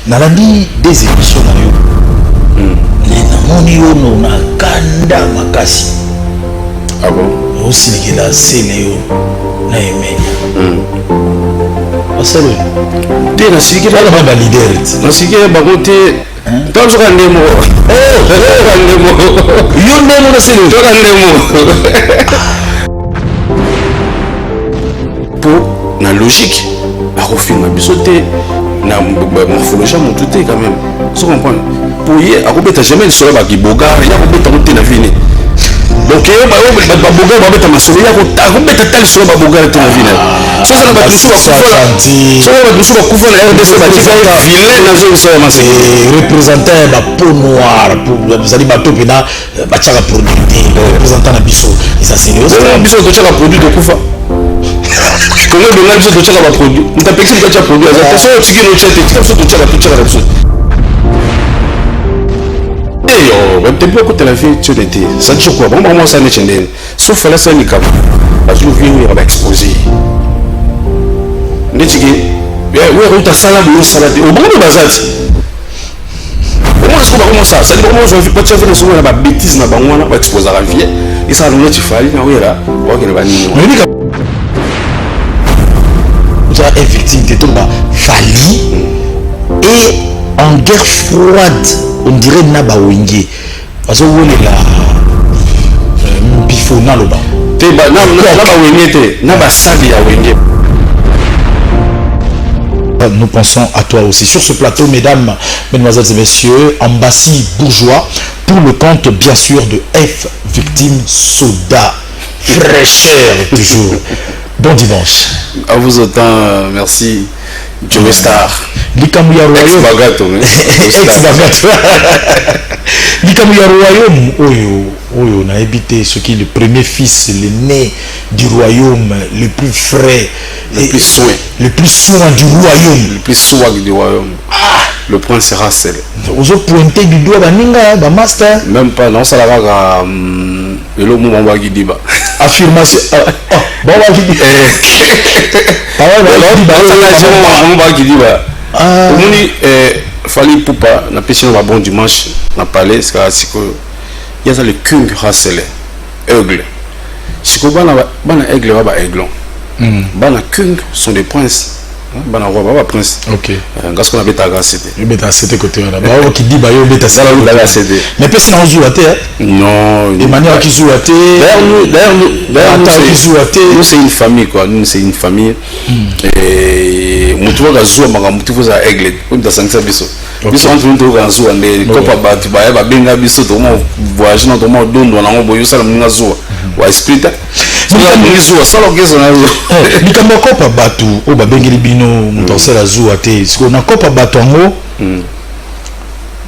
nalandi des émissions na yo namoni yo na kanda makasi. Ah bon? Aussi la scène yo na emenya asalo te na siki la ba leader na siki ba côté tant je kan demo yo ndemo na scène to kan demo pour na logique à refilmer bisoté na morphologie mon tout quand même tu comprends pour y a robeta jamais sur la kiboga ya robeta côté na vie donc ba boga ba beta masolo ya ko beta tel sur ba boga na vie so ça na ba tusu ba kufa so ba tusu ba kufa na RDC ba tika vilain na zo so ma c'est représentant ba peau noire pour ça dit ba top na ba tchaka produit représentant na biso ça c'est biso ko tchaka produit de kufa comment de là biso ko tchaka ba produit on t'a pexé ko tchaka produit ça so tiki no tchete tika so to tchaka biso tu peux écouter la vie, tu l'étais. Ça dit quoi? Bon, moi, ça n'est pas une sauf là, c'est un cas. Parce que je vais exposer. Tu dis que, oui, tu as salade, ou salade. Au bon de bazar. Comment est-ce qu'on va commencer ça? Ça dit, comment je vais pas te faire souvent la bêtise, on va exposer la vie. Et ça, nous, tu fais, oui, là, on va aller. Tu as une victime qui tombe Fali et en guerre froide. On dirait Naba Wenge. Parce que vous la bifo naloba. Te ba Naba Wenge te Naba Sadi ya Wenge. Nous pensons à toi aussi sur ce plateau, mesdames, mesdemoiselles et messieurs, Ambassi Bourgeois pour le compte bien sûr de F Victime Soda. Fraîcheur toujours. Bon dimanche. À vous autant, merci. Joe Star. Likamouya Royaume. Ex-Bagato. Likamouya Royaume. Oyo n'a habité ce qui est le premier fils, le né du royaume, le plus frais, le plus soin du royaume. Le plus soin du royaume. Le prince Rassel. Vous avez pointé du doigt Baninga, Bamaster. Même pas, non, ça l'a va le mot Mamba Gidiba. Affirmation. Bon, fallait poupa na pêché un bon dimanche na palais c'est que il y a le king Rassel aigle si que bana aigle va aiglon bana king sont des princes bana roi va prince ok parce qu'on a bêta c'était bêta c'était côté là ba qui dit ba yo bêta c'était mais personne n'a joué à terre non de manière qui joue à terre d'ailleurs nous c'est une famille quoi nous c'est une famille et mutu wa jouer manga mutu za aigle on da sangsa biso biso entre nous to jouer mais kopa batu ba ba benga biso to mo voyage na to mo dondo na ngo boyo sala mninga jouer wa explique likambo kopa batu o babengeli bino mutu osala zuwa te siko na kopa batu yango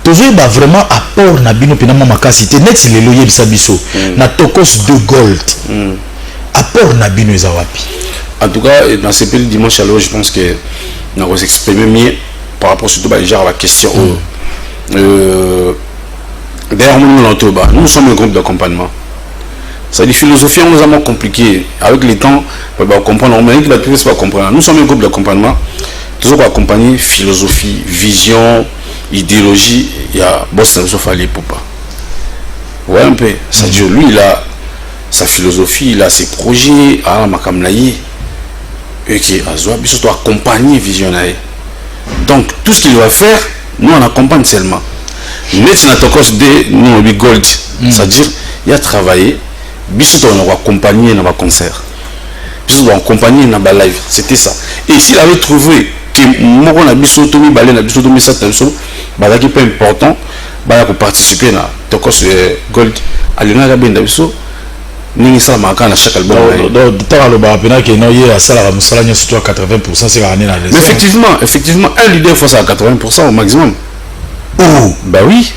tozoyeba vraiment apport na bino mpena mwa makasi te neti lelo yebisa biso na tokos de gold apport na bino eza wapi? En tout cas dans ce pays dimanche alors je pense que on va s'exprimer mieux par rapport surtout à la question d'ailleurs nous sommes un groupe d'accompagnement. Ça dit philosophie on nous a moins compliqué avec le temps on va comprendre mais qui va tout pas comprendre. Nous sommes un groupe d'accompagnement toujours pour accompagner philosophie, vision, idéologie, il y a boss sauf aller pour pas. Ouais un peu, ça dit lui il a sa philosophie, il a ses projets à makamnaï et qui a besoin surtout accompagner visionnaire. Donc tout ce qu'il va faire, nous on accompagne seulement. Mais c'est notre course de nous gold, c'est-à-dire il a travaillé biso on va accompagner dans un concert biso on va accompagner dans un live, c'était ça. Et s'il avait trouvé que moi on a biso tomi balé na biso tomi ça tenso bala qui pas important bala pour participer na toko gold alina ga benda biso ningi sala maka na chaque album donc tant le ba pena que non hier ça la musala nyo surtout à 80% c'est gagné na mais effectivement un leader faut ça à 80% au maximum. Oh bah oui.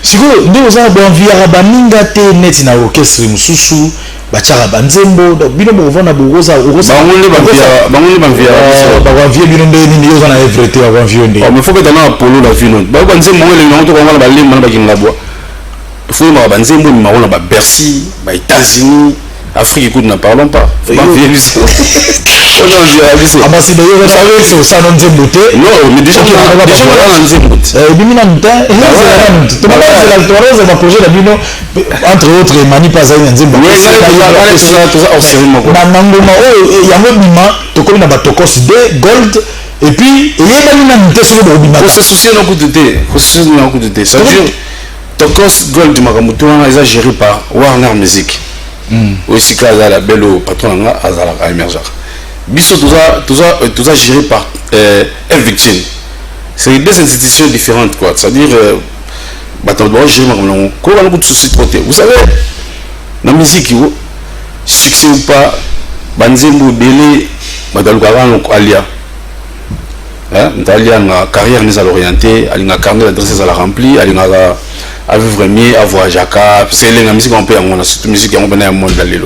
Siko ndio za bonvia baninga te net na orchestre mususu bachara banzembo bino bovona bogoza bangole banvia bavia bino ndeni niyo za na everything bavia ndeni mais faut que dans apollo la vie non ba banzembo ngole na to ngala balimba na bakingabwa faut ma banzembo ni maona ba Bercy ba États-Unis Afrique écoute n'en parlons pas ambassadeur yo ça c'est ça non nzembo te non mais déjà on a nzembo bimina muta to ba la projet la bino entre autres mani pas za nzembo na ngoma o yango bima to komi na batokos de gold et puis yebani na muta so do bima se soucier na kutete ça veut dire tokos gold makamutu wana est géré par Warner Music aussi que la belle patron nga azala émerger biso tout ça géré par F-Victime. C'est deux institutions différentes quoi, c'est-à-dire bateau doit gérer comme quoi on a beaucoup de soucis de côté. Vous savez la musique succès ou pas banzembo belé badaluka no alia Italia na carrière nous à l'orienter, à la carnet d'adresse à la remplir, à la à vivre mieux, à voir Jacques, c'est la musique qu'on peut avoir, cette musique qu'on peut avoir monde d'aller.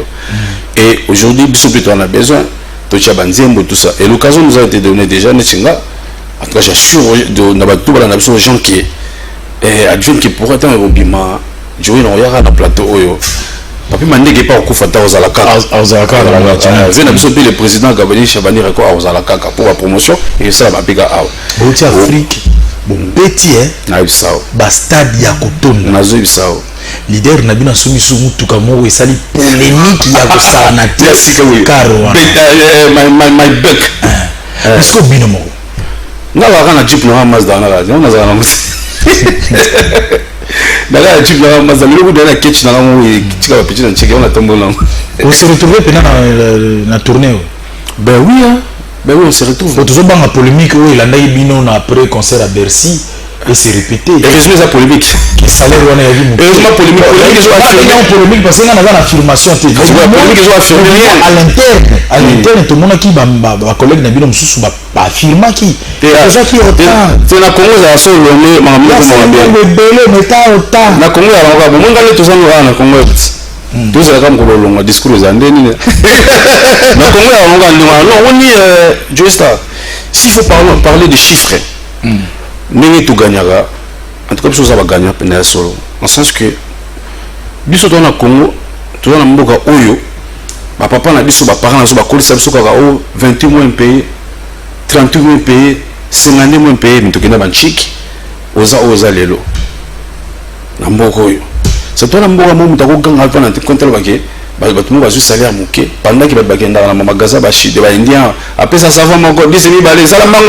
Et aujourd'hui, on a besoin de Chabanzembo tout ça. Et l'occasion nous a été donnée déjà, en tout cas j'assure aux gens qui adjoint qui pourraient être au bima, jouer dans le plateau. Papi Mandé pas au Koufata aux Alaka. Le président Gabani Chabani Reko aux Alaka pour la promotion et ça va péga à Afrique. Bon petit ba stade ya kotonda nazo bisao leader na bina sumi sumu tukamo we sali polémique ya ko sana karo my buck est-ce que bino mo na la jeep na Mazda na la na za na daga jeep na Mazda le ko na ketch na mo tika ba petit na cheke on attend bon on se retrouver pendant na tournée ben oui ben oui, on se retrouve. Toujours dans la polémique, où il a Bino après concert à Bercy et c'est répété. Et résumé la polémique. Ça l'air on a vu. Heureusement polémique polémique parce qu'il y a une affirmation. À l'interne, tout le monde qui va collègue n'a Bino sous va affirmer qui. Déjà qui autant. C'est la Congo ça sort le mais ta autant. La Congo a bon ngale tout ça na Congo. Tout ça comme le discours aux Andés. Non, on est juste s'il faut parler de chiffres, n'est tout gagnera. En tout cas, ça va gagner pendant solo. En sens que, biso dans le Congo, tout dans le monde oyo, papa na biso parents na so ba kolisa biso kaka 28 mois payé, 38 mois payé, 50 mois payé, mais tout kena ban chic, oza lelo. Na mboko oyo. C'est toi la mboka mo mutako ganga alfa na contre le baké ba tout ba salaire moké pendant que ba bakenda na magaza ba chide ba indien après ça va mon 10 000 balais salambango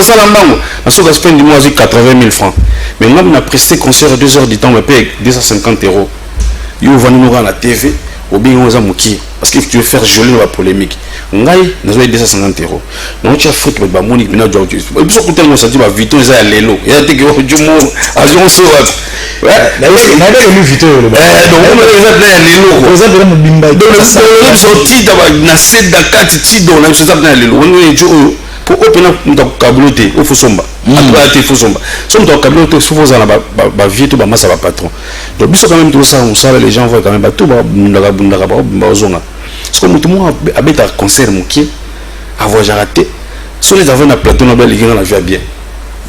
na so gaspend du mois 80 000 francs mais moi on a presté concert 2 heures du temps me paye 250 €. Yo va nous na TV ou bien oza moké parce que tu veux faire geler la polémique ngai na zo 250 €. Non tu as fait que ba monique na jo tu biso ko tellement ça dit ba vito za lelo ya te que du mo ajon so ouais na le vito le donc on a déjà lelo oza de mbimba donc le sorti na set da kati ti do na so ça na lelo on est jo pour open up kabulote au fosomba après te fosomba so dans kabulote souvent za na ba vito ba massa ba patron donc biso quand même tout ça on sait les gens voient quand même ba tout ba bundaka ba ozonga parce que tout le monde a bête à concert moké avoir raté sur les avant na plateau na belle na vie bien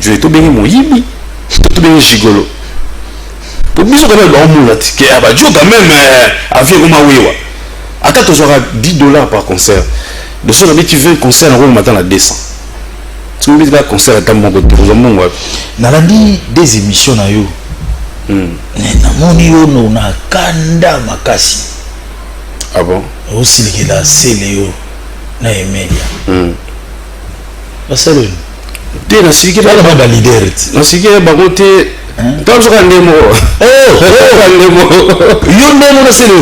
je tout bien mon yibi tout bien gigolo pour biso quand même on moula ticket ah bah jo quand même avec uma wewa ata tu auras $10 par concert de son habitude 20 concerts en matin à 200 tu me dis là concert à mon côté pour mon web nalandi des émissions na yo na moni yo no na kanda makasi ah bon aussi les là c'est Léo na Emelia basalo te na siki la ba leader na siki ba côté donc je rendez moi yo ndemo na sele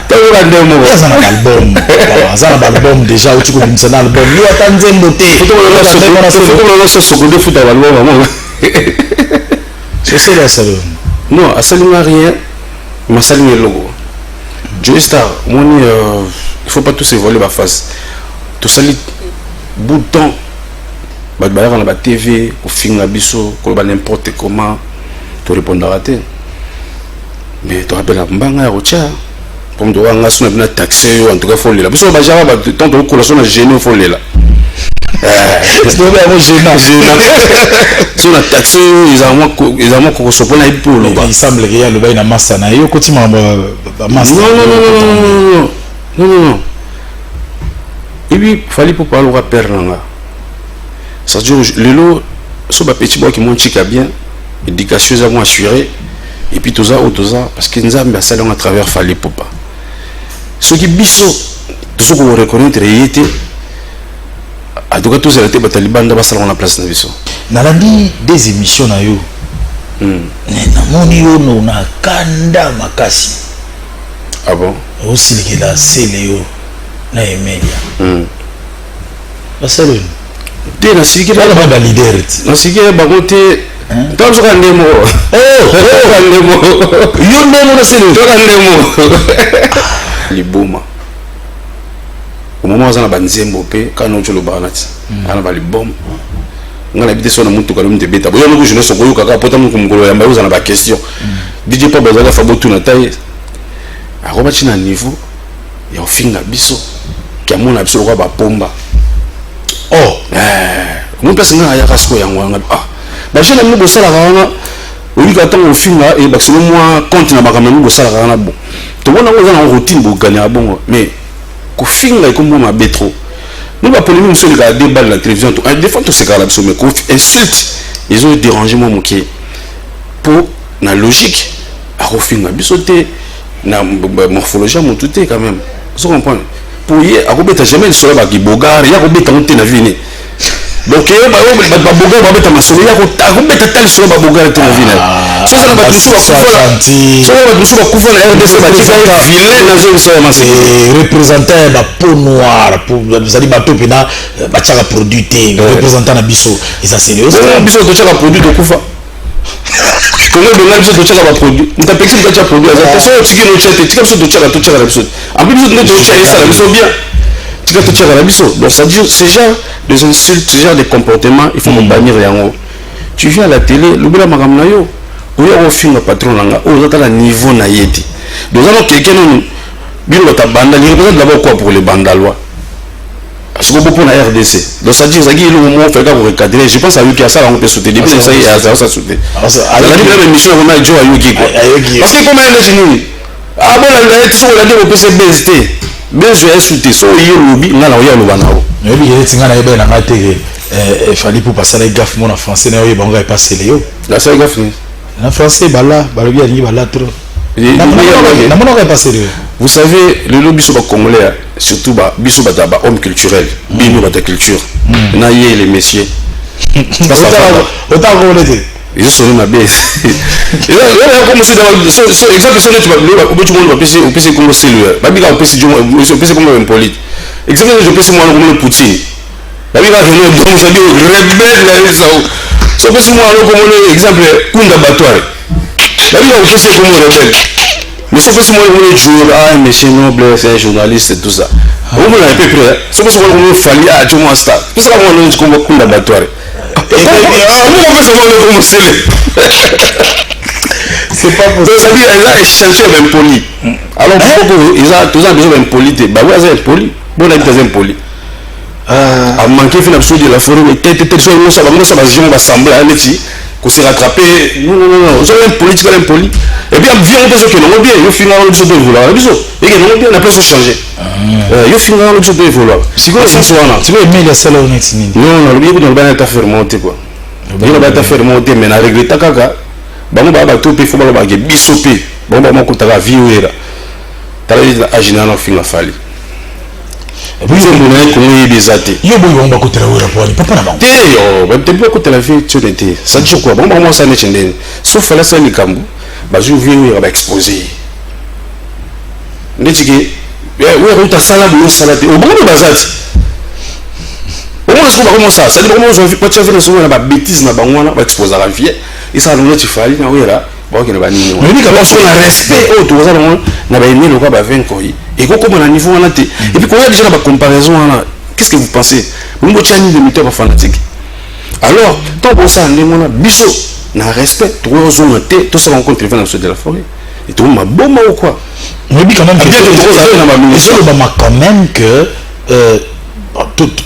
to rendez moi ça na album ça na album déjà tu connais ça album yo atanzembo te faut seconde foot à album c'est la salon non à saluer rien mais saluer logo Joe Star, il ne faut pas tous se voler la face. Tout ça, bout de temps, on va la TV, on filme la biso, on va n'importe comment, tu réponds à rater. Mais tu rappelles la mbanga rocha, pour me dire on a son taxi, en tout cas faut aller là. Parce que bah j'avais tant de collation à gêner faut aller là. C'est vraiment gênant. Sur la taxi, ils ont qu'on se prend un peu là. Il semble qu'il y a le bain à massa na yo continue à massa. Non. Et puis, il fallait pour parler au père. C'est-à-dire, le lot, ce petit bois qui monte bien, l'éducation est assurée, et puis tout ça, parce que nous avons un à travers fallait pour pas. Ce qui biso, tout ce qu'on reconnaît, réalité, en tout cas, tous les Taliban dans la place de biso. Nalandi des émissions na yo. Namoni yo no na kanda makasi. Ah bon? Aussi que la Céléo na Emelia. Basalo. Te na siki la ba leader. Na siki ba côté. Tant que ndemo. Ndemo. Yo ndemo na Céléo. Toka ndemo. Liboma. Au moment où on a banzembo pe quand on tue le banati. On a libom. On a habité sur la montre quand on te bêta. Boyo no je ne sais pas kaka pota mu kumgolo ya mbayo za na ba question. DJ pa bazala fa botu na taille. Akoba china niveau ya ofinga biso. Ki amona biso kwa ba pomba. Oh, mon place nga ya kasko ya ngwa. Ah. Ba jena mu bosala kana. Oyi ka tango ofinga e ba selo moi compte na bakama mu bosala kana bon. To bona ngo za na routine bo gagner bongo mais ko finga e comme ma betro. Nous va polémique monsieur le débat de la télévision. Des fois tout c'est carré mais ko insulte ils ont dérangé moi moké. Pour na logique à refinga bisoté na morphologie mon tout est quand même. Vous comprenez? Pour y a robeta jamais le soleil ba ki bogar ya robeta monter na vie. Donc ba bogar ba beta masolo ya ko robeta tel soleil ba bogar te na vie. So ça ba tout ça senti. So ba tout ça kufa na RDC ba tika vilain na zone ça masé. Représentant ba peau noire pour vous allez ba to pena ba tchaka produit té représentant na biso et ça c'est le biso to tchaka produit de kufa. Comment donner biso to tchaka ba produit. Nta pexi ba tchaka produit ça so tiki no tchete tika biso to tchaka la biso. En plus biso to tchaka ça la biso bien. Tika to tchaka la biso. Donc ça dit ces gens des insultes, ce genre de comportement, il faut bannir yango. Tu viens à la télé, l'oublia makamna yo. Ou ya ofin patron langa, ou za la niveau na yeti. Donc alors quelqu'un nous bilo ta banda, il représente d'abord quoi pour les bandalois. Parce que beaucoup na RDC. Donc ça dit ça qui le moment fait pour recadrer, je pense à lui qui a ça on peut sauter depuis ça y a ça sauter. Alors la mission on a Joe Ayuki quoi. Parce que comme elle est génie. Ah bon la so la dit au PC BST. BST sauter so y lobby na la ya lo banao. Mais il y a tinga na yeba na ngate il fallait pour passer la gaffe mon en français na yo bango pas passer léo. La ça gaffe ni. En français bala balobi ya ni bala trop. Vous savez, le lobby sur le Congolais, surtout biso bataba homme culturel, bino bata culture. Na yé les messieurs. Autant ils sont ma baisse. Et là comme c'est dans exemple sur tu vas le tout le monde va passer au PC comme cellule. Ba biga au PC au PC comme un poli. Exemple je PC moi comme le Poutine. Ba biga je donc ça dit rebelle là ça. So PC moi comme exemple Kunda Batware. Ba biga au PC comme rebelle. Mais sauf que si moi je joue monsieur Noble c'est un journaliste et tout ça. Vous me l'avez prêt. Sauf que si moi je fallait à tout mon star. Parce que moi je comme Kunda Batware. C'est pas possible. Ça veut dire qu'ils ont échangé même poli. Alors pourquoi ils ont tous besoin d'un poli? Bah oui, ils ont poli. Bon, ils ont poli. À manquer finalement de la forêt, mais peut-être ça va jamais sembler à l'éti. Qu'on s'est rattrapé. Non. Ils ont un politique, un poli. Et puis viens on peut se faire bien. Ils finissent le biseau de vouloir. Le biseau. Et qu'ils n'ont bien on a pas se changer. Ils finissent le biseau de vouloir. C'est quoi ça? Tu veux aimer la salle honnête ni? Non, le biseau ne va pas faire monter quoi. Il va pas faire monter mais na regretter kaka. Bango ba to pe fo ba ba ke biso pe. Bango ba ko ta viwera. Tala agina na finga fali. Biso mona ko yi bizate. Yo boy ba ko tera wera poni papa na bango. Te yo, ba te ko tela vie tu n'était. Ça dit quoi? Bango ba ça ne chende. Sauf fala ça ni kambu. Ba ju viwera ba exposer. Ndetiki ouais ta salade no salade. O bango bazati. Comment est-ce qu'on va commencer ça? C'est-à-dire comment on va faire souvent la bêtise na bango na exposer la vie. Et ça nous tu fali na wera. Bon que na bani. Mais ni quand on a respect au tout ça na ba aimer le quoi ba vaincre. Et comment on a niveau on a et puis quand il y a déjà la comparaison là, qu'est-ce que vous pensez? Vous me tiens de méthode fanatique. Alors, tant que ça on a biso na respect, tout on a tout ça rencontre dans de la forêt. Et tout ma bombe ou quoi? Mais quand même quand même que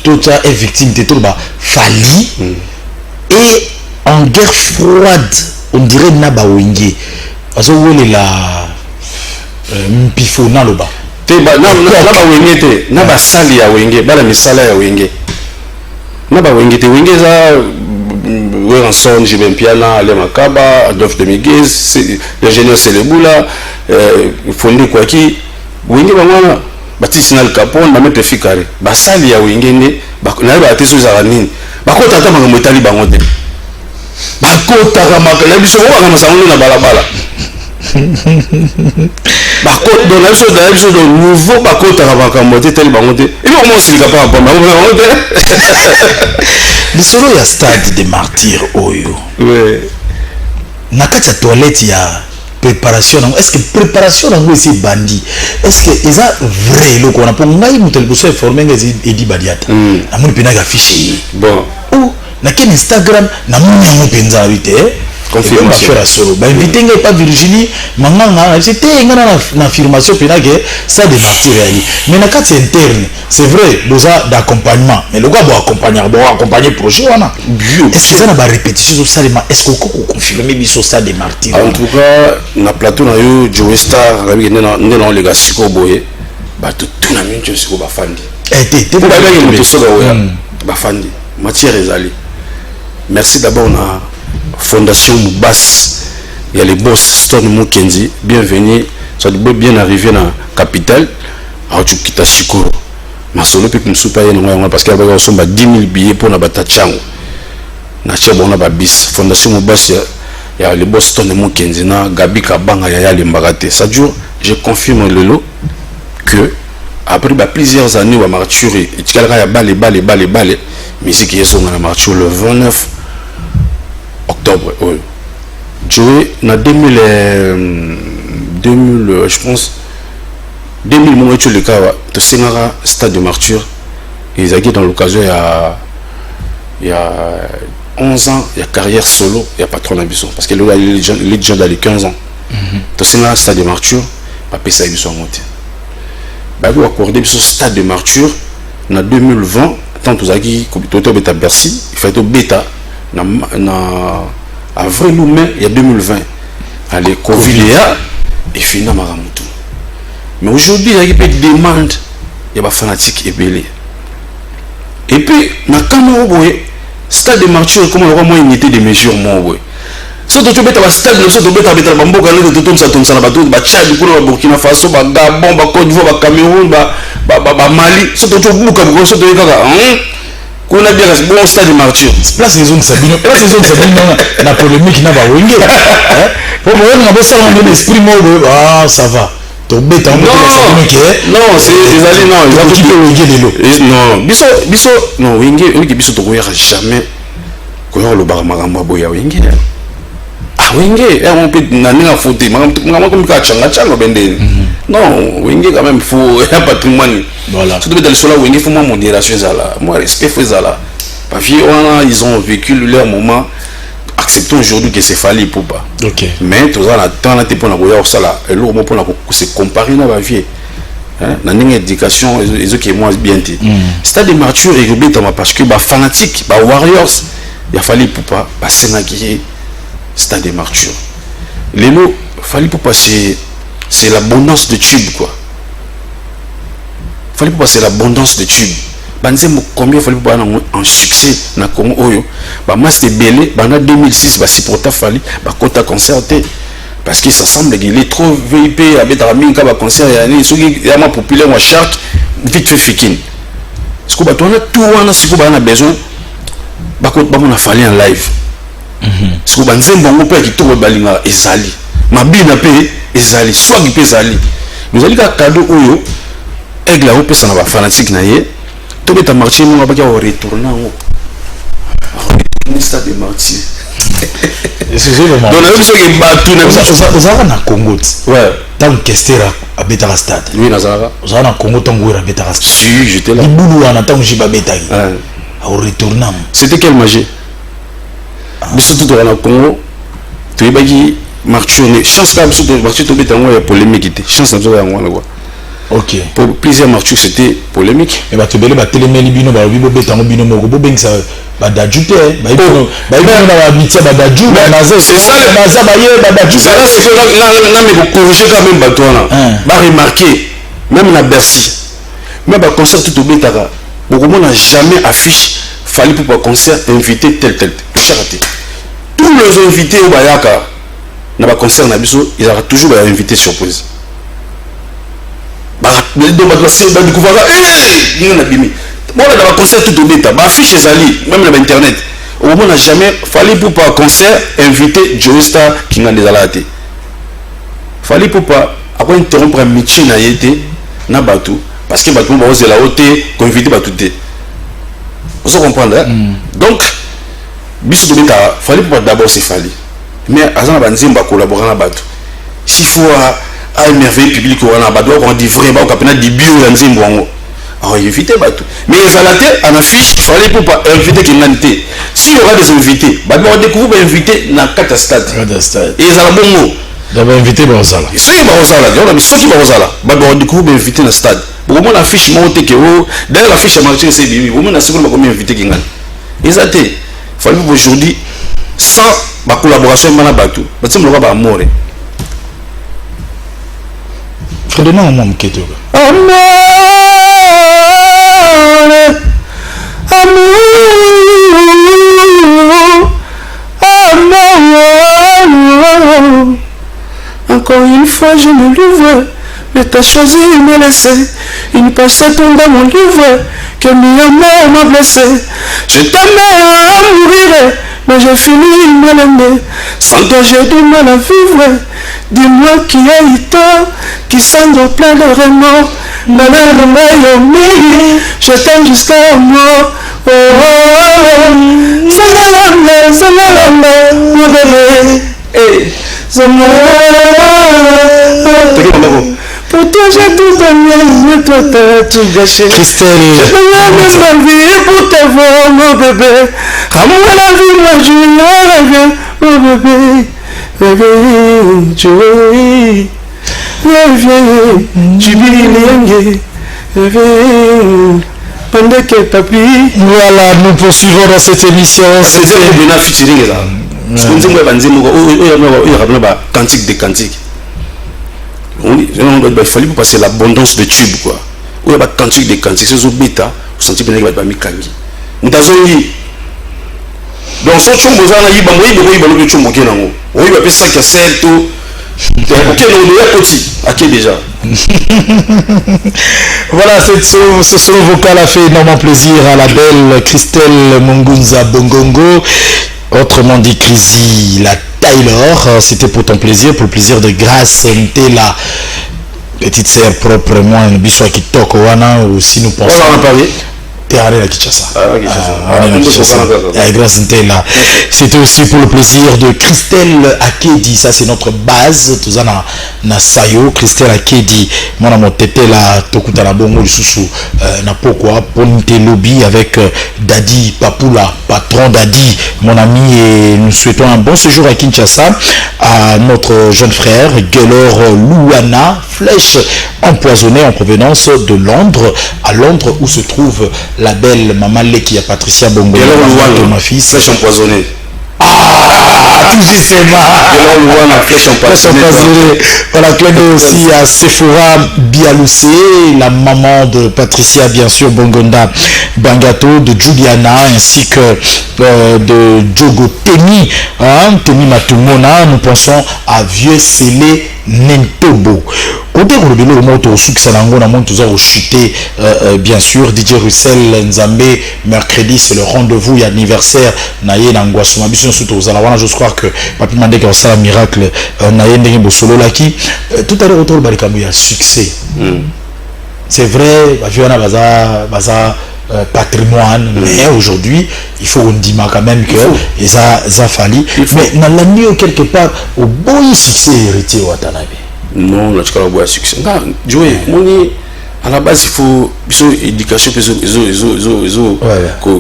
tout ça est victime de tout bas Fali et en guerre froide on dirait Naba Wenge parce que la Mpifo na loba te ba na wenge te na ba sali ya wenge ba la misala ya wenge na ba wenge te wenge za Werenson Jibem Piana Ale Makaba Adolphe Demiguez l'ingénieur Seleboula Fondi Kwaki wenge ba mwana Baptiste Nal Capone na mettre fikare ba sali ya wenge ne ba na ba teso za nini ba ko tata makambo etali bango te ba ko tata makambo biso ko ba masango na balabala bako dans la chose de nouveau bako tarabaka moté tel bangote et puis comment s'il capable pas bangote bisolo ya stade des martyrs oyo ouais na kati ya toilette ya préparation est-ce que préparation nango esi bandi est-ce que eza vrai loko na po ngai mutel boso informer ngezi edi badiata na moni pena ga fichier bon ou na ken Instagram na moni yango penza vite confirmation la solo ba invité ngai pas Virginie manganga c'était ngana na affirmation pena que ça des martyrs ali mais na kati interne c'est vrai boza d'accompagnement mais le gars doit accompagner projet wana est-ce que ça na ba répétition ça est-ce qu'on peut confirmer biso ça des martyrs en tout cas na plateau na yo Joe Star rabi ndena les gars siko boye ba tout na mincho siko ba fandi te ba ba moto soga oya ba fandi matière ezali merci d'abord na Fondation Moubas, il y a les boss Stone Mukenzi, bienvenue, ça doit bien arriver dans la capitale, à Tchukita Shikoro. Ma solo peut me soupayer parce qu'il y a 10 000 billets pour la Batachango. Natia Bona Babis, Fondation Moubas, il y a les boss Stone Mukenzi, Gabi Kabanga, il y a les Mbagate. Ça dure, je confirme le lot que après plusieurs années, on va martyrer. Il y a balle, mais c'est qui est son martyr le 29 octobre. Oui. Joey, en 2000, je pense, 2000, mon tu le cas, tu sais, stade de martyr, ils ont dans l'occasion, il y a 11 ans, il y a carrière solo, il y a patron d'ambition. Parce que le gars, il est déjà dans les 15 ans. Tu sais, stade de martyr, papa, ça a eu son monté. Vous accordez ce stade de martyr, en 2020, tant que vous avez dit, Bercy, il faut être bêta. Avril ou mai, il y a 2020. Allez, Covid et finalement Maramutu. Mais aujourd'hui, il y a des demandes, il y a des fanatiques et belés. Et puis, dans le Cameroun, stade de martyr, comment on a unité de mesures. Si tu veux un stade, tu veux un bamboka, tu veux un bateau, Tchad, Burkina Faso, Gabon, Côte d'Ivoire, Cameroun, Mali, si tu veux un qu'on a bien bon stade de martyr. Place raison de Sabine la polémique n'a pas wingé. Pour moi, on a besoin d'un esprit mort. Ah, ça va. Non, c'est les alliés, non, ils ont tout wingé de l'eau. Non, biso, non, wingé, oui, biso, tu ne jamais. Quand le baramarambo boya wingé. Ah, wingé, on peut n'aller à fauter. Maman, comme Kachanga, bende. Non, wingé quand même, faut un patrimoine. Voilà. Surtout dans le sol, il faut modération. Moi, respect, parce qu'ils ont vécu leur moment. Acceptons aujourd'hui que c'est fallu pour pas. Ok. Mais tout ça, on a été pour la voyage, ça là, et l'autre pour se comparer dans la vie. Dans l'éducation, ils ont qui moi bien dit. Stade de martyr et rubé parce que bah fanatique, bah warriors, il a fallu pour pas passer dans qui stade de martyr. Les lots, fallu pour passer, c'est l'abondance de tubes quoi. Fallait pas passer l'abondance de tubes. Combien fallait pas en succès na Congo oyo. Bah moi c'était belé, bah en 2006 bah si pour ta fallait bah quand concerté parce qu'il s'assemble il est trop VIP avec Rami ka bah concert ya ni soki ya ma populaire wa shark vite fait fikin. Ce que bah toi on a tout on a ce que bah on a besoin bah quand bah on a fallu en live. Ce que bah nzembo ngo pe ki to balinga ezali. Mabina pe ezali soit qui pe ezali. Nous allons ka cadeau oyo aigle au pesa na ba fanatique na ye to beta marché mo ba ka retourner au stade de martyr c'est vraiment donc là biso ke ba tout na ça na Congo ouais tant Kestera a beta la stade oui na ça ça na Congo tango ra beta la stade si j'étais là ibulu wana tango jiba beta a retourner c'était quelle magie biso tout dans le Congo to yebaki marché chance ka biso to marché to beta ngo ya polémique chance na zo ya ngo quoi. Ok. Pour plusieurs martyrs, c'était polémique. Mais bah tu belle bah télémeni bino bah bibo betango bino moko bo beng ça bah d'ajouter bah il na ba mitia bah d'ajouter bah naza c'est ça le naza bah ye bah d'ajouter ça c'est là mais vous corriger quand même bah toi là bah remarquer même na Bercy même ba concert tout obetaka beaucoup n'a jamais affiche fallait pour un concert invité tel charité tous les invités au bayaka na ba concert na biso ils aura toujours ba invité surprise ba donc ba c'est ba découvrir ni na bimi bon na ba concert tout obeta ba affiche ezali même na internet au moment n'a jamais fallait pour un concert invité Joesta qui n'a des alaté fallait pour pas après interrompre un métier na yété na batou parce que batou ba oser la haute convité batou té vous comprenez donc biso de beta fallait pour d'abord c'est fallait mais azana banzimba collaborer na batou s'il faut à émerveiller public on a batou on dit vraiment qu'on a dit bio na nzimbo wango alors inviter batou mais les alaté en affiche fallait pour pas inviter qui n'anté si il y aura des invités bah on découvre ba inviter na kata stade et ils ont bon mot d'abord invité Barosala. Ceux qui Barosala, ceux qui Barosala, on découvre invité dans le stade. Au moment l'affiche monte que d'ailleurs l'affiche a marché c'est bibi. Au moment la seconde combien invité qui gagne. Ils étaient. Fallait aujourd'hui sans ma collaboration avec Manabatou. Parce que me va amour. Fredona au monde qui est amour. Encore une fois je me l'ouvre, mais t'as choisi de me laisser. Une page tombe dans mon livre, que mi amour m'a blessé. Je t'aimais à mourir, mais j'ai fini mal aimé. Sans toi j'ai du mal à vivre. Dis-moi qui a eu tort, qui s'en plein de remords. Je t'aime jusqu'à mort. Oh, oh, oh. Salam, mon bébé. Hey. Pour toi j'ai tout donné, mais toi t'as tout gâché. Christelle, je donne même ma vie pour te voir, mon bébé. À moi la vie, moi je reviens, mon bébé. Reviens, tu reviens, tu biliengue, reviens. Pendant que papi. Voilà, nous poursuivons dans cette émission. C'était bien featuring là. Parce que nous avons un cantique de cantique. Il fallait passer l'abondance de tubes quoi. Il y a un cantique de cantique. C'est bêta. Vous sentez bien que vous avez mis kangi. Nous avons dit. Donc ce chumbo ça na yiba moi il va le chumbo kena ngo. Oui va pesa que c'est tout. OK non il y a petit. OK déjà. Voilà, ce son vocal a fait énormément plaisir à la belle Christelle Mungunza Bongongo. Autrement dit, Chrissy, la Taylor, c'était pour ton plaisir, pour le plaisir de Grâce Ntela, petite sœur proprement, un bisou qui toque ou si nous pensons. On en a parlé. T'es allé à Kinshasa. Grâce Ntela. C'était aussi pour le plaisir de Christelle Akedi, ça c'est notre base, tout ça na Sayo, Christelle Akedi, mon amour tété la Tokuta la Bongo du Soussou, na pourquoi Ponte Lobby avec Dadi Papula, patron Dadi, mon ami, et nous souhaitons un bon séjour à Kinshasa à notre jeune frère Gelor Louana, flèche empoisonnée en provenance de Londres, à Londres où se trouve la belle maman Leki à Patricia Bongo, ma fille, flèche empoisonnée. Ah, tout justement. Flèche empoisonnée. Voilà, clin d'œil aussi à Sephora Bialoussé, la maman de Patricia, bien sûr, Bongonda Bangato, de Juliana, ainsi que de Djogo Temi, hein, Temi Matumona. Nous pensons à Vieux Célé Nentobo. Côté Rolobelo, le mot au succès, au chuté, bien sûr, DJ Russell Nzambe, mercredi, c'est le rendez-vous, il y a l'anniversaire, Naye Nangwasuma, je crois que Papi Mandé qui a fait un miracle, Naye Ndenge Bosolo Laki, tout à l'heure, autour de il y a succès. C'est vrai, Viana Baza, patrimoine, mais aujourd'hui, il faut on dit quand même que ça fallu. Mais dans l'année quelque part, au bon succès héritier Watanabe. Non, là, tu as un succès. Joey, à la base, il faut éducation,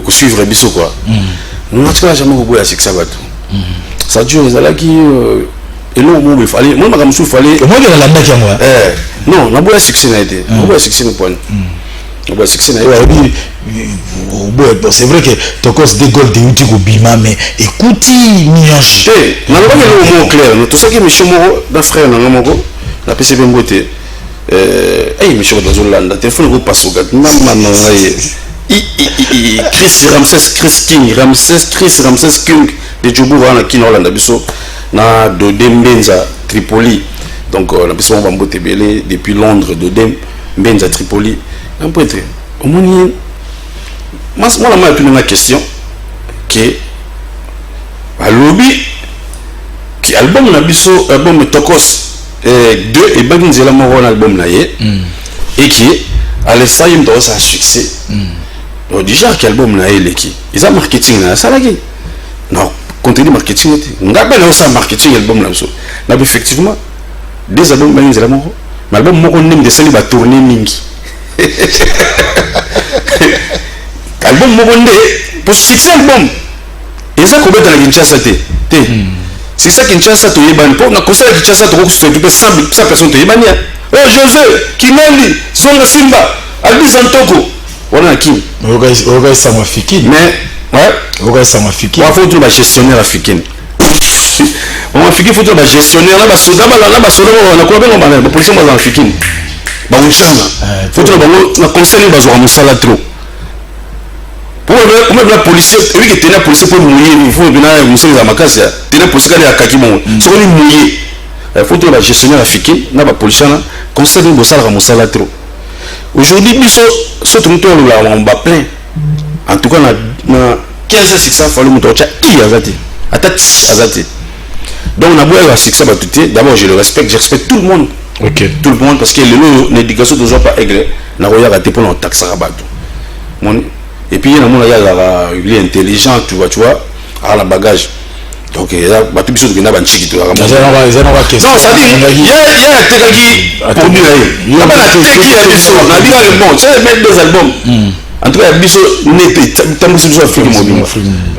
suivre les bisous quoi. Nous n'avons jamais eu un succès. Ça dure, les là qui. Et là, il fallait. Moi, je me fallait. Moi, il y a la main moi. Non, on a eu un succès. On a eu un succès. C'est vrai que tu as cause des goals de Udigo Bima, mais écoute, Niage. On a pas le mot clair. Tout ça qui est Michel Moro, d'un frère, on a la PCB Mbote. monsieur Bazolanda, téléphone vous passe au gars. Chris Ramsès King de Djoubou wana kino Hollande biso na Dodem Benza Tripoli. Donc la biso on va mbote belé depuis Londres Dodem Benza Tripoli. Un peu très. Au moins moi la m'a une question que à lobby qui album na biso album Tokos 2 et Baginzela Moro album na ye et qui à l'essai dans sa succès. Donc déjà quel album na ele qui ils a marketing na ça là qui non contenu marketing on a bien ça marketing album là so na effectivement des albums Baginzela Moro mais album moko nim de sali ba tourner mingi album moko ndé pour succès album et ça combien dans la Kinshasa té c'est ça Kinshasa to yebani pour na concert Kinshasa to fait tout 100 personnes to yebani oh José Kinali Songa Simba Albi Santoko voilà qui Oga sama fikini mais ouais Oga sama fikini on faut tout la gestionnaire africaine on fikini faut tout la gestionnaire là basoda on a quoi ben on va police moi en fikini ba unchama faut tout la conseiller bazo en sala trop pour la policier oui que tenir la police pour mouiller il faut bien monsieur za makasi tenir police kali akaki bon so ni mouiller faut tout la gestionnaire africaine na ba policier na conseiller bo sala mo sala trop. Aujourd'hui, biso surtout nous là on va plein. En tout cas na 15 600 fallu muto cha azati. Atati azati. Donc on a beau avoir succès batuté, d'abord je le respecte, je respecte tout le monde. OK. Tout le monde parce que l'éducation toujours pas aigle na roya raté pour taxe rabato. Et puis il y a il est intelligent, tu vois à la bagage. Donc il y a batu biso qui na ban chikito. Non, ça dit il y a tekaki produit là. Il y a pas la teki à biso, na dit le bon, c'est mettre des albums. En tout cas biso n'était tant biso film mobile.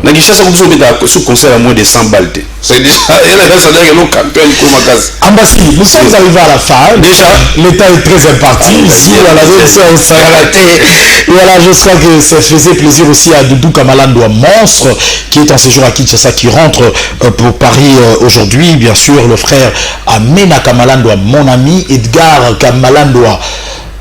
Na Kinshasa ko biso beta sous concert à moins de 100 balles. C'est déjà elle a ça dire que non campagne comme Makaz. Ambassi, nous sommes arrivés à la fin. Déjà l'état est très imparti ici à la zone au Saralaté. Voilà, je crois que ça faisait plaisir aussi à Doudou Kamalandoa Monstre qui est en séjour à Kinshasa, qui rentre pour Paris aujourd'hui. Bien sûr, le frère Amena Kamalandoa, mon ami Edgar Kamalandoa,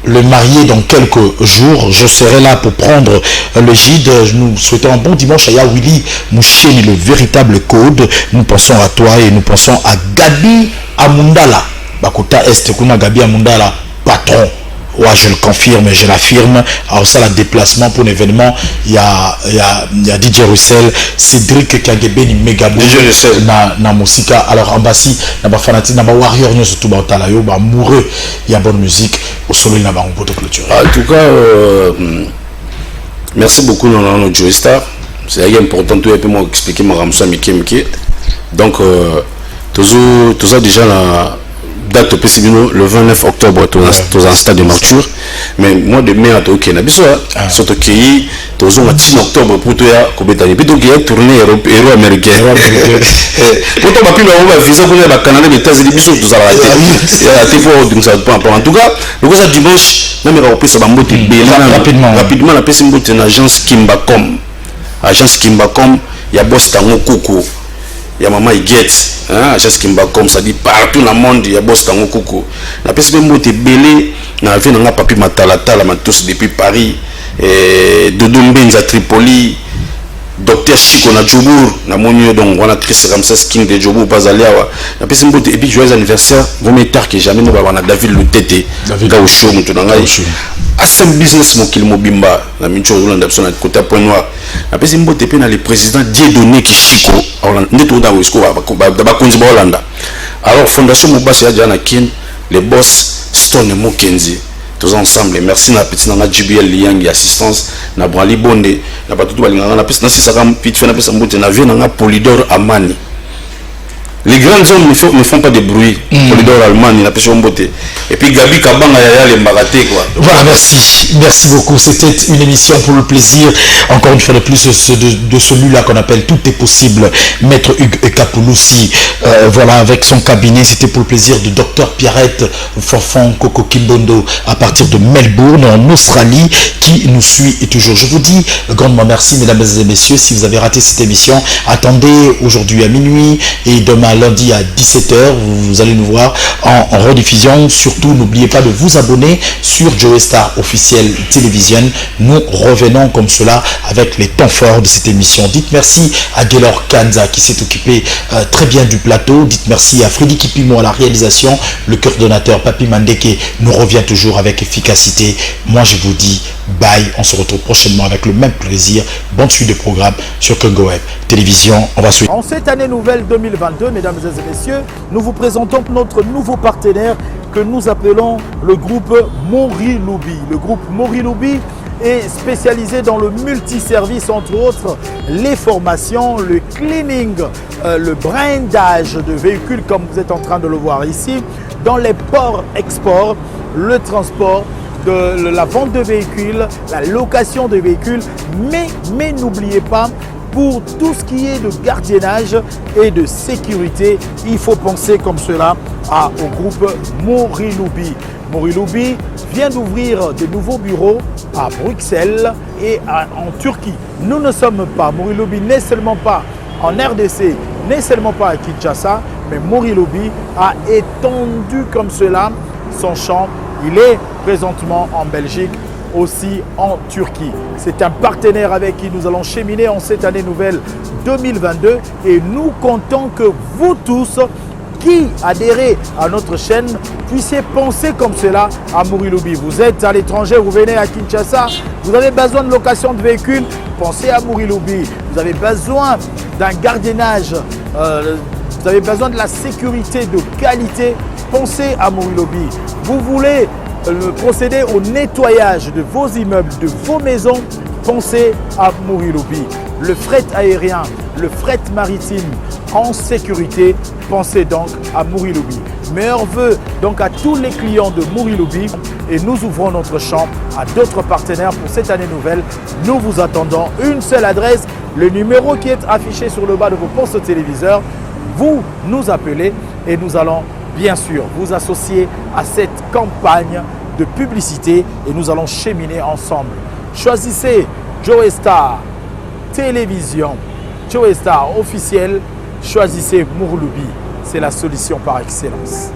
le marié dans quelques jours. Je serai là pour prendre le gide. Nous souhaitons un bon dimanche à Yawili Moucheni, le véritable code. Nous pensons à toi et nous pensons à Gabi Amundala. Bakota Est, Kuna Gabi Amundala, patron. Ouais, je le confirme, je l'affirme. Alors ça, le déplacement pour l'événement, il y a DJ Russell, Cédric Kagebeni Megabo, na Moussika. Alors Ambassi, na ba fanatique, na ba warrior, nous surtout ba otalayo, ba amoureux, il y a bonne musique. Au solo, il n'a pas un peu de clôture. En tout cas, merci beaucoup notre Joe Star. C'est important, tu peux m'expliquer ma ramsa Mickey. Donc, tout ça déjà la date au PCBino le 29 octobre, tout un stade de martyr. Mais moi, de mai à Tokyo, surtout qu'il y a un 10 octobre pour toi, puis donc il y a tourné héros américain. Pourtant, ma pile, on va visa pour le Canada, les États-Unis, tout ça. En tout cas, le dimanche, on va repris ça rapidement. La PC est une agence Kimbacom. Agence Kimbacom, il y a Boss Tango Koko. Il y a Maman Iguette, agence Kimbacom, ça dit partout dans le monde, il y a Boss Tango Koko. La PC est belé, on a vu un papier Matalata, la tous depuis Paris, Dodo Mbenza Tripoli, Docteur Chico na Djobour, na Monio, donc on a Chris Ramsès King de Djobour, pas allé à la PC est et puis joyeux anniversaire, vous mettez tard que jamais nous avons David Lutete, Gaucho, Assem business mon qu'il mobimba la mincho Hollande na côté point noir la pesi mbote pe na le président Dieudonné Kishiko Hollande neto da wesko ba konzi ba Hollande. Alors fondation Mobasi ya na kin les boss Stone Mokenzi tous ensemble merci na petit na JBL Liang assistance na Brali Bonde na batutu balinga na pesi na sisa kam pit fait na pesi mbote na vie na Polydor Amani. Les grandes hommes ne font pas de bruit. Polydor Allemagne, il a pêché en beauté. Et puis Gabi Kabanga, il y a les mbaraté quoi. Voilà, merci. Merci beaucoup. C'était une émission pour le plaisir. Encore une fois de plus de celui-là qu'on appelle Tout est possible. Maître Hugues Kapouloussi. Voilà, avec son cabinet, c'était pour le plaisir de Dr Pierrette Fofon Koko Kimbondo à partir de Melbourne, en Australie, qui nous suit et toujours. Je vous dis grandement merci, mesdames et messieurs. Si vous avez raté cette émission, attendez aujourd'hui à minuit et demain lundi à 17 h. Vous allez nous voir en rediffusion. Surtout, n'oubliez pas de vous abonner sur Joe Star officiel télévision. Nous revenons comme cela avec les temps forts de cette émission. Dites merci à Gaylor Kanza qui s'est occupé très bien du plateau. Dites merci à Freddy Kipimo à la réalisation. Le coordonnateur Papi Mandeke nous revient toujours avec efficacité. Moi, je vous dis bye. On se retrouve prochainement avec le même plaisir. Bonne suite de programme sur Congo Web Télévision. On va suivre. En cette année nouvelle 2022, mesdames et messieurs, nous vous présentons notre nouveau partenaire que nous appelons le groupe Moriloubi. Le groupe Moriloubi est spécialisé dans le multiservice, entre autres les formations, le cleaning, le brandage de véhicules comme vous êtes en train de le voir ici, dans les ports-exports, le transport, de la vente de véhicules, la location de véhicules, mais n'oubliez pas, pour tout ce qui est de gardiennage et de sécurité, il faut penser comme cela au groupe Moriloubi. Moriloubi vient d'ouvrir de nouveaux bureaux à Bruxelles et en Turquie. Nous ne sommes pas, Moriloubi n'est seulement pas en RDC, n'est seulement pas à Kinshasa, mais Moriloubi a étendu comme cela son champ. Il est présentement en Belgique, aussi en Turquie. C'est un partenaire avec qui nous allons cheminer en cette année nouvelle 2022 et nous comptons que vous tous qui adhérez à notre chaîne puissiez penser comme cela à Moriloubi. Vous êtes à l'étranger, vous venez à Kinshasa, vous avez besoin de location de véhicules, pensez à Moriloubi. Vous avez besoin d'un gardiennage, vous avez besoin de la sécurité de qualité, pensez à Moriloubi. Vous voulez procéder au nettoyage de vos immeubles, de vos maisons, pensez à Moriloubi. Le fret aérien, le fret maritime en sécurité, pensez donc à Moriloubi. Meilleurs vœux donc à tous les clients de Moriloubi et nous ouvrons notre champ à d'autres partenaires pour cette année nouvelle. Nous vous attendons. Une seule adresse, le numéro qui est affiché sur le bas de vos postes téléviseurs. Vous nous appelez et nous allons bien sûr vous associer à cette campagne de publicité et nous allons cheminer ensemble. Choisissez Joe Star Télévision, Joe Star officiel, choisissez Moriloubi, c'est la solution par excellence.